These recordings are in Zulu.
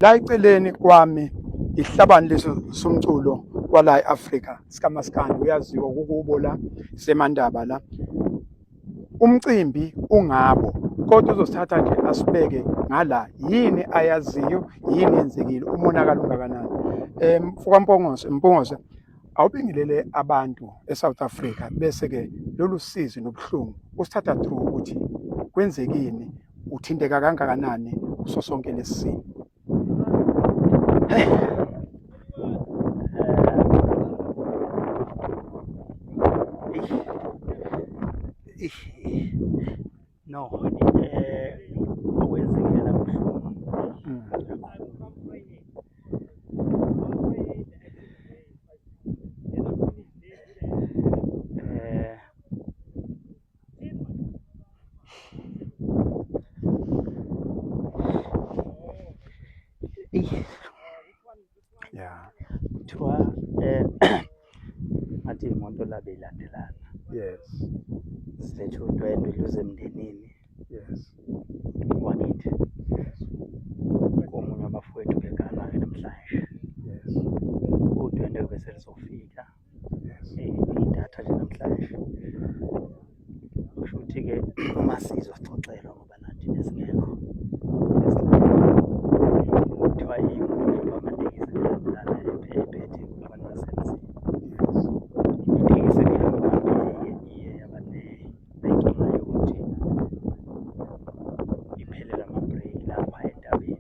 La eceleni kwami ihlabani leso somculo kwala eAfrika sikaMaskandi uyaziwa ukukubo la seMandaba la umcimbi ungabo kodwa uzosithatha nje asibeke ngala yini ayaziyo yini yenzekile umonakalo ungakanani mfuka Mpungose awubingelele abantu eSouth Africa bese ke lolu sizi nobuhlungu usithatha through ukuthi kwenzekini uthinteka kangakanani kuso sonke lesimo. No, okwenzekile la buhlungu Yeah. kuthiwa ngathi imoto labe ilandelana Yes. silethe udwendwe luze emndenini Yes. wakithi komunye wabafowethu begana-ke namhlanje Yes. udwendwe bese lizofika Yes. idatha nje namhlanje kusho ukuthi-ke uma sizosixoxelwa ngoba nathi besingekho kuthiwa imoto amatekisi elandelana ephethe abantu basemzini itekisi ehamba phambili iye yaba nenkinga yokuthi iphelelwe amabhreki lapha endabeni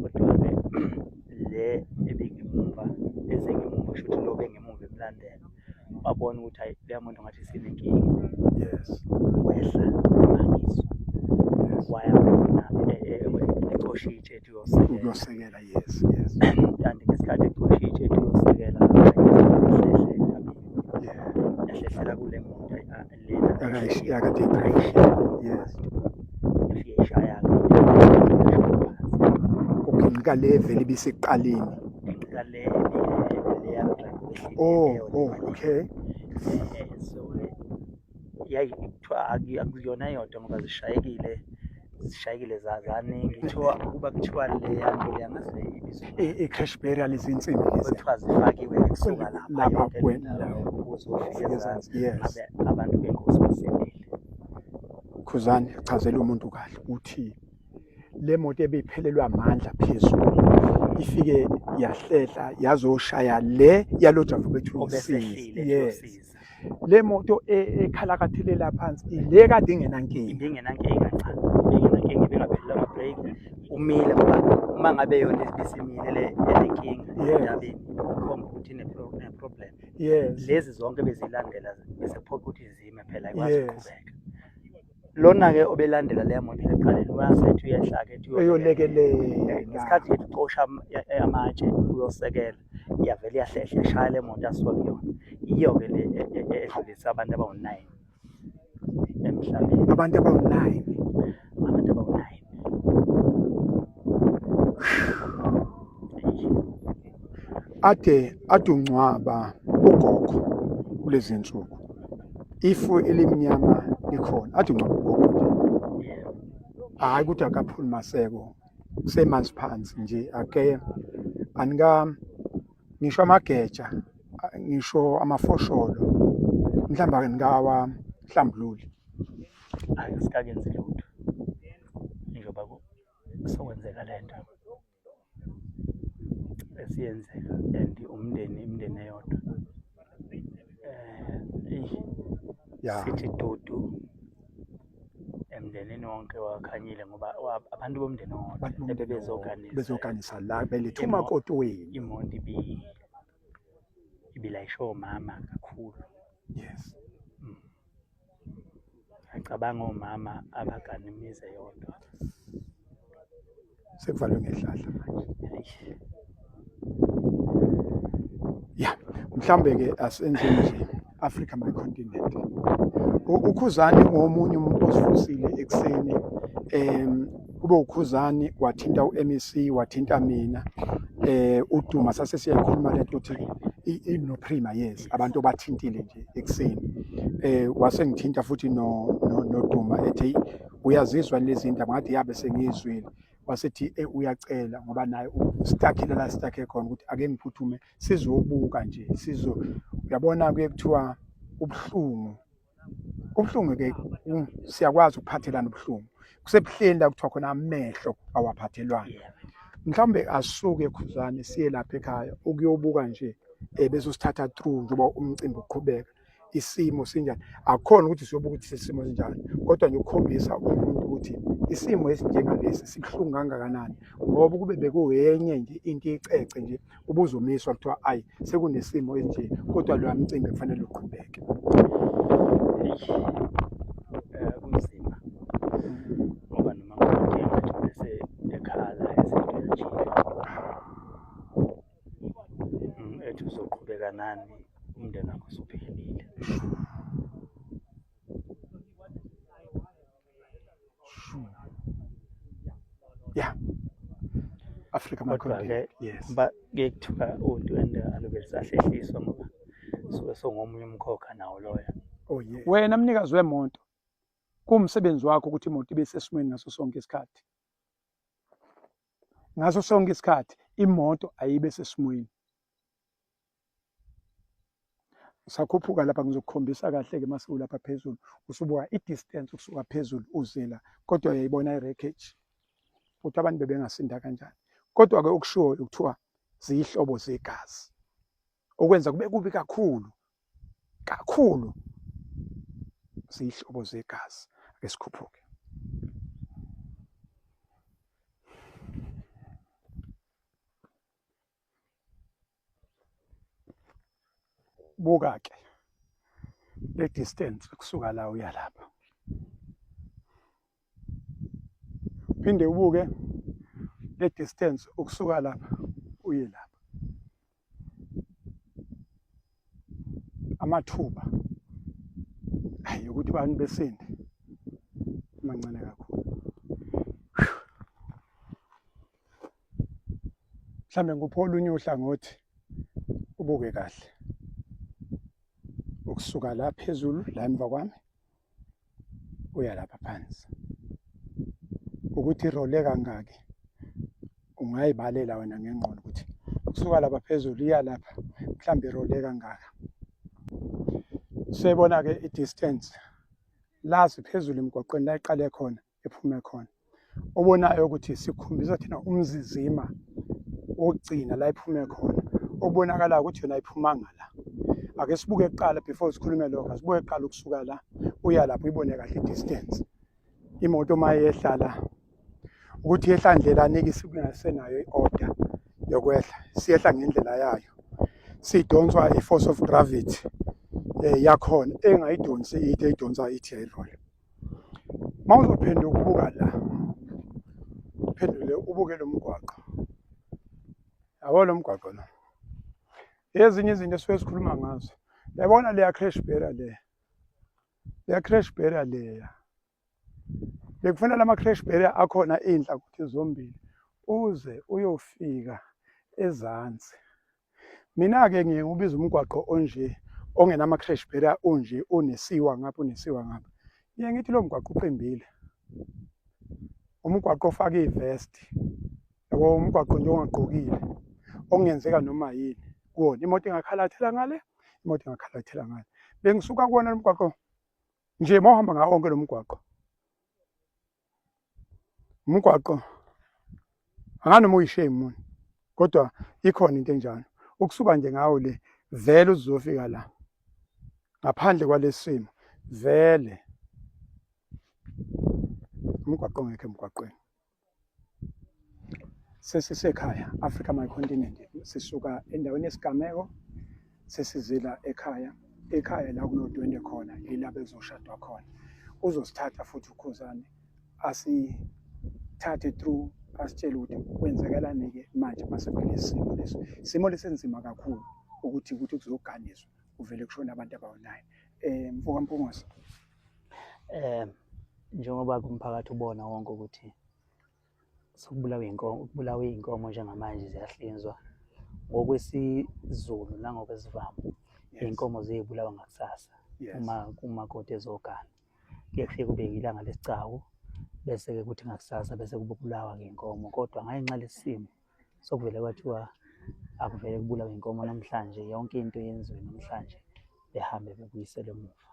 kodwa-ke le ebengemumva ezengemumva kusho ukuthi lo bengemumva emlandela wabona ukuthi hayi leya moto ngathi sinenkinga Yes. wehla mangiso waya khona eCoshitshe ethi Uyosekela yes. Yes. kanti ngesikhathi eCoshitshe ethi uyosekela yahlehlela kule moto lena Yakade yes. yafike ishaya-ke Uginqika le vele ibisekuqaleni. inqika le Okay. so kuthiwa akuyona yodwa ngoba zishayekile zaningi kuthiwa leya nto leya ngaze ibizwa I-crash barrier lezi insimbi lezi. kuthiwa zifakiwe kusuka Lapha yonke kwena indawo ukuzofika ezansi yes. ngabe abantu benkosi basendile Khuzani chazela umuntu kahle uthi le moto ebiphelelwa amandla phezulu ifike yahlehla yazoshaya le yalojavu bethu obesehlile yes. yosiza Le moto ekhalakathelela phansi ile kade ingenankinga. ibingenankinga cha ibingenankinga ibingaphelelwa amabhreki umile ngoba uma ngabe yona ibisimile le enenkinga endabeni ikhomba ukuthi ine-problem Yes. lezi zonke bezilandela bese kuphoqa ukuthi zime phela ayikwazi ukuqhubeka lona-ke obelandela leya moto ekuqaleni wasethi uyehla-ke Eyolekelela. ngesikhathi ethi ucosha amatshe uyosekela yavele yahlehla yashaya le moto asuka kuyona iyo-ke le edlulisa abantu abawu-9 emhlabeni Abantu abawu-9 abantu abawu-9 ade ungcwaba ugogo kulezi nsuku ifu elimnyama likhona ade ungcwaba ugogo nje hayi ukuthi akaphuli maseko kusemanzi phansi nje ake ngisho amageja ngisho amafosholo mhlawumbe aningawa mhlambululi asikakenzi lutho njengoba sokwenzeka le nto esiyenzeka and imindeni eyodwa sithi dudu emndenini wonke wakhanyile ngoba abantu bomndeni owodwa bezoganisa la belethe umakoti wenu imoto ibilayishe omama kakhulu yes ngicabanga omama abagana imizi eyodwa sekuvalwe ngehlahla manje ya mhlambe ke asenze nje Africa my continent ukhuzani ngomunye umuntu osifusile ekseni kube ukhuzani wathinta uMEC wathinta mina uDuma sase siyakhuluma lento uthi inoPrima yes abantu bathintile nje ekseni wase ngithinta futhi no Duma ethi uyazizwa lezi ndaba ngathi yabe sengiyizwile wasethi uyacela ngoba naye ustakile la stakhe khona ukuthi ake ngiphuthume sizobuka nje uyabona kuye kuthiwa ubuhlungu ke siyakwazi ukuphathelana ubuhlungu kusebuhleni la kuthiwa khona amehlo awaphathelwana mhlawumbe asuke Khuzani siye lapha ekhaya ukuyobuka nje bese sithatha through njengoba umcimbi uqhubeka isimo sinjani akukhona ukuthi siyobuka ukuthi isimo sinjani kodwa nje ukukhombisa umuntu ukuthi isimo esinjengalesi sibuhlungu kangakanani ngoba kube bekuyenye nje into icece nje ubuzomiswa kuthiwa ayi sekunesimo enje kodwa lo mcimbi kufanele uqhubeke. Kunzima ngoba noma ngathi bese ekhala izinto ezijile ethi uzoqhubeka nani umndeni wakho usuphelile. Yeah. Africa my country. Yes. Ke kuthiwa udwendwe alobe lisahlehliswa ngoba suke songomunye umkhokha nawo loya. Oh yeah. Wena mnikazi wemoto kumsebenzi wakho ukuthi imoto ibe sesimweni ngaso sonke isikhathi. Ngaso sonke isikhathi imoto ayibe sesimweni. Sakhuphuka lapha ngizokukhombisa kahle ke mase ulapha phezulu usubuka i-distance ukusuka phezulu uzela kodwa uyayibona i-wreckage ukuthi abantu bebengasinda kanjani kodwa ke okushiwo ukuthiwa ziyihlobo zegazi okwenza kube kubi kakhulu ziyihlobo zegazi ake sikhuphuke. Buka ke le distance kusuka la uya lapha phinde ubuke le distance ukusuka lapha uye lapha amathuba hayi ukuthi abantu besinde mancane kakhulu mhlambe nguphola unye uhlangothi ubuke kahle ukusuka la phezulu la emva kwami uya lapha phansi ukuthi irole kangaki ungayibalela wena ngengqondo ukuthi ukusuka lapha phezulu iya lapha mhlambe irole kangaka. Siyabona ke i-distance la siphezulu emgwaqweni la iqale khona ephume khona obonayo ukuthi sikhombisa thina umzizima wokugcina la iphume khona obonakala ukuthi yona iphuma ngala. Ake sibuke kuqala before sikhulume lokho sibuke kuqala ukusuka la uya lapho uyibone kahle i-distance imoto mayehla la ukuthi yehla ndlela niki sikungasenayo i-order yokwehla siyehla ngendlela yayo sidonswa i-force of gravity yakhona engayidonsi ithi eyidonsa ithi yayirole. Mawuzophenduka ukubuka la uphendule ubuke lo mgwaqo yabo lo mgwaqo lo ezinye izinto esifike sikhuluma ngazo yabona leya crash barrier leya crash barrier leya bekufanele ama-crash barrier akhona inhla ukuthi zombili uze uyofika ezansi. Mina-ke ngiye ngiwubiza umgwaqo onje ongenama-crash barrier onje unesiwa ngapha unesiwa ngapha ngiye ngithi lo mgwaqo uqembile umgwaqo ofake ivest yabo umgwaqo nje ongagqokile okungenzeka noma yini kuwona imoto engakhalathela ngale imoto engakhalathela ngale bengisuka kuwona lo mgwaqo nje mawuhamba ngawo wonke lo umgwaqo anganoma uyishame muni kodwa ikhona into enjalo ukusuka nje ngawo le vele uzofika la ngaphandle kwalesimo vele umgwaqo ngeke emgwaqweni sesisekhaya Africa my continent sisuka endaweni yesigameko sesizila ekhaya la kunodwendwe khona yilapho ezoshadwa khona uzosithatha futhi uKhuzani asithathe through asitshele ukuthi kwenzekalani-ke manje masekuphele isimo lesenzima kakhulu ukuthi kuzoganiswa kuvele kushona abantu abawu-9 mfoka Mpungose. Njengoba kumphakathi ubona wonke ukuthi ukubulawa iy'nkomo njengamanje ziyahlinzwa ngokwesiZulu nangokwesiVamu iy'nkomo ziyibulawa ngakusasa uma kumakoti ezogana kuye kufike kube ilanga lesicawu bese-ke kuthi ngakusasa bese kube ukubulawa-ke inkomo, kodwa ngenxa lesimo sokuvele kwathiwa akuvele kubulawe inkomo namhlanje, yonke into yenziwe namhlanje, behambe bebuyisele emuva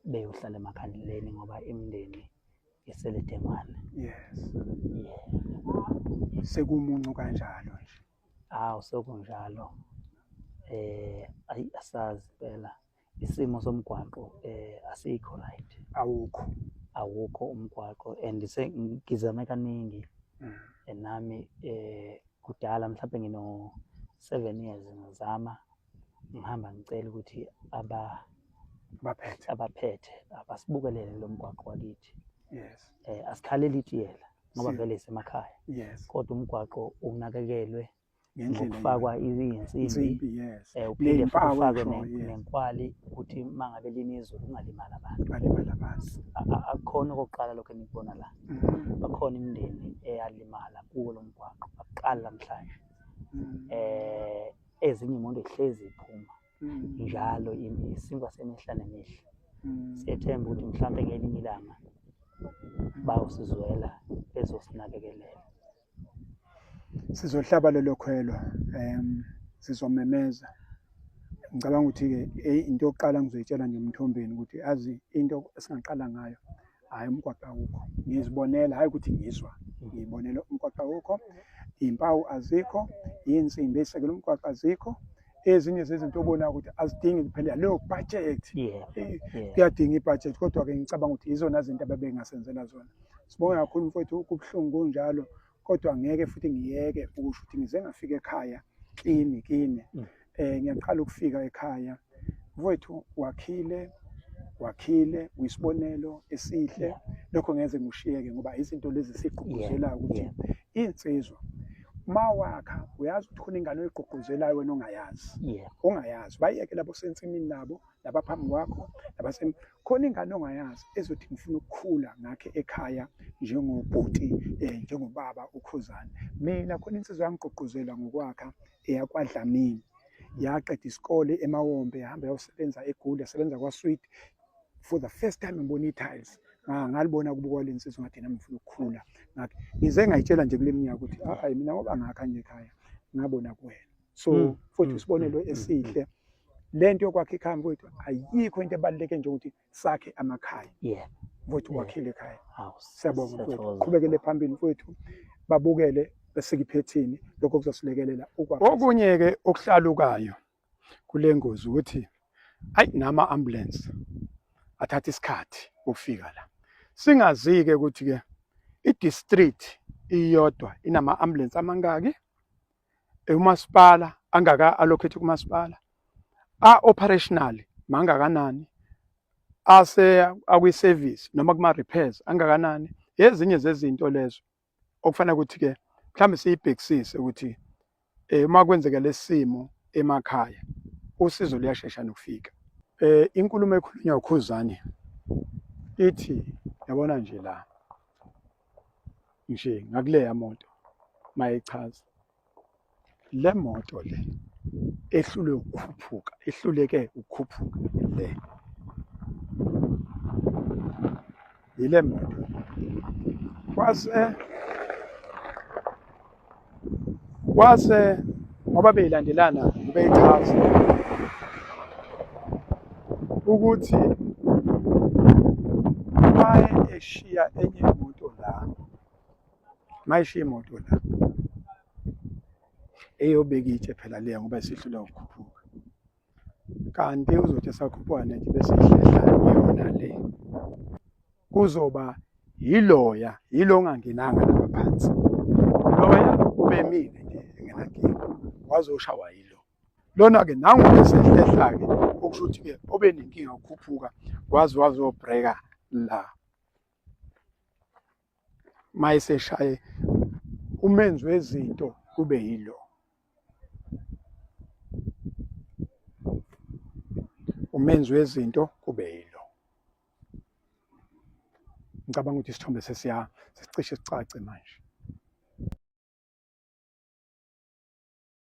beyohlala emakhandeleni ngoba imindeni iseledengwane. Yes. Yeah. Sekumuncu kanjalo nje. Hawu sekunjalo. Asazi phela isimo somgwaqo asikho right. Awukho umgwaqo and ngizame kaningi nami kudala mhlawumbe ngino 7 years ngizama ngihamba ngicela ukuthi abaphethe abasibukelele lo mgwaqo wakithi. Yes. Asikhaleli itiyela ngoba vele isemakhaya. Yes. Kodwa umgwaqo unakekelewe ngokufakwa izinsimbi, yes. uphinde futhi ufakwe nenkwali ukuthi mangabe lina izulu ungalimala abantu. Akukhona okokuqala lokho engikubona la. Bakhona imindeni eyalimala kuwo lo mgwaqo akuqala namhlanje. Ezinye imoto ehlezi iphuma njalo isinkwa semihla nemihla. Siyethemba ukuthi mhlawumbe ngelinye ilanga bawusizwela bezosinakekelela. Sizohlaba lelo khwelo, sizomemeza. Ngicabanga ukuthi-ke into yokuqala ngizoyitshela nje Mthombeni ukuthi azi into esingaqala ngayo, hhayi umgwaqo awukho. Ngizibonela, hhayi ukuthi ngizwa, ngiyibonela umgwaqo awukho, iy'mpawu azikho, iy'nsimbi ey'sekela umgwaqo azikho. Ezinye zezinto obonayo ukuthi azidingi phela leyo budget. Kuyadinga ibudget, kodwa-ke ngicabanga ukuthi izona zinto ababengasenzela zona. Sibonge kakhulu mfowethu, kubuhlungu kunjalo, kodwa ngeke futhi ngiyeke ukusho ukuthi ngize ngafika ekhaya kini. Ngiyaqala ukufika ekhaya. Mfowethu wakhile, uyisibonelo esihle. Lokho ngeze ngushiyeke ngoba izinto lezi sigqugquzelayo ukuthi insizwa mawakha uyazi ukuthi khona ingane oyigqugquzelayo wena ongayazi. Bayeke labo sensimini nabo labaphambi kwakho khona ingane ongayazi ezothi ngifuna ukukhula ngakhe ekhaya njengobhuti njengobaba uKhuzani. Mina khona insizwa yangigqugquzela ngokwakha eyakwaDlamini, yaqeda isikole eMawombe, yahamba yayosebenza eGoli, yasebenza kwaSweet. For the first time ngibona i-tiles, ngalibona kubukwa le nsizwa ngathi nami ngifuna ukukhula. Ngize ngayitshela nje kule minyaka ukuthi hayi mina ngoba ngakha nje ekhaya ngabona kuwena. So futhi isibonelo esihle. Lento yokwakha ikhaya mfowethu ayikho into ebaluleke nje ukuthi sakhe amakhaya. Mfowethu wakhile ekhaya. Siyabonga mfowethu, qhubekele phambili mfowethu, babukele besikiphethini lokho kuzosilekelela ukwakha. Okunye-ke okuhlalukayo kule ngozi ukuthi nama ambulance athatha isikhathi ukufika la. Singazi-ke ukuthi-ke i-district iyodwa inama ambulance amangaki, umasipala angaka allocate kumasipala, operational mangakanani, akwi-service noma kuma-repairs angakanani. Ezinye zezinto lezo okufanele ukuthi-ke mhlawumbe siyibhekisise ukuthi uma kwenzeka lesimo emakhaya usizo luyashesha nokufika. Inkulumo ekhulunywa uKhuzani ithi yabona nje la nje ngakuleya moto mayichaza le moto le ehluleke ukukhuphuka le ile moto kwase ngoba beyilandelana beyichaza ukuthi maye eshiya enye imoto la, mayishiya imoto la eyobeka itshe phela leya ngoba isihlula ukukhuphuka, kanti uzothi esakhuphuka nje bese ihlela yona le kuzoba yiloya, yilo ongangenanga lapha phansi. Loya ubemile nje engenankinga wazoshawa yilo lona-ke nangu esehlehla-ke okusho ukuthi-ke obe nenkinga ukukhuphuka wazobhreka la mayeseshaye umenzi wezinto kube yilo. Umenzi wezinto kube yilo. Ngicabanga ukuthi isithombe sesicishe sicace manje.